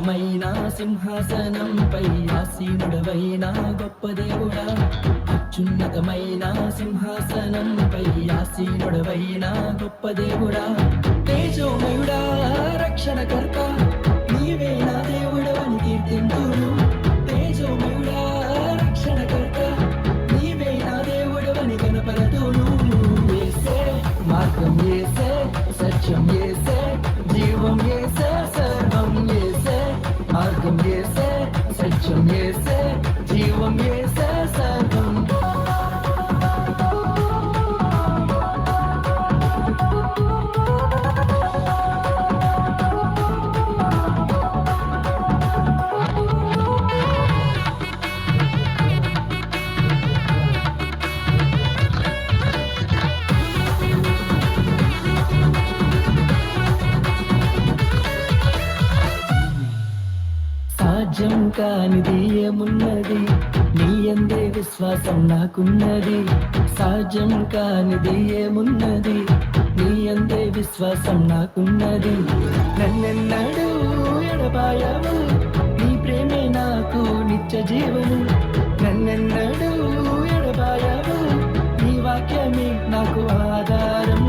అత్యున్నతమైన సింహాసనంపై ఆసీనుడవైన గొప్ప దేవుడా, అత్యున్నతమైన సింహాసనంపై ఆసీనుడవైన గొప్ప దేవుడా, తేజోమయుడా రక్షణకర్త నీవే నా దేవుడవని కీర్తింతును. తేజోమయుడా రక్షణకర్త నీవే నా దేవుడవని కనపరతును. యేసే మార్గం, యేసే సత్యం, యేసే జీవం, యేసే సర్వం, యేసే మార్గం, యేసే సత్యం, యేసే జీవం, యేసే సర్వం. సాధ్యం కానిది ఏమున్నది, నీ యందే విశ్వాసం నాకున్నది. సాధ్యం కానిది ఏమున్నది, నీ యందే విశ్వాసం నాకున్నది. నన్నెన్నడూ ఎడబాయవు, నీ ప్రేమే నాకు నిత్య జీవము. నన్నెన్నడూ ఎడబాయవు, నీ వాక్యమే నాకు ఆధారం.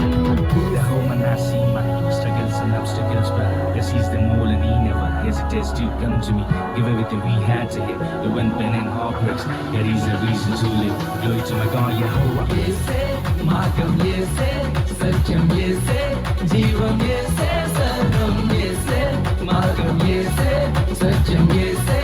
The home and I see my struggles and obstacles, but yes, he's the mole and he never hesitates to come to me. Give everything we had to him. The wind, pen and heartbreaks, yet he's a reason to live. Glory to my God, Yehovah. యేసే మార్గం, యేసే సత్యం, యేసే జీవం, యేసే సర్వం, యేసే మార్గం, యేసే సత్యం, యేసే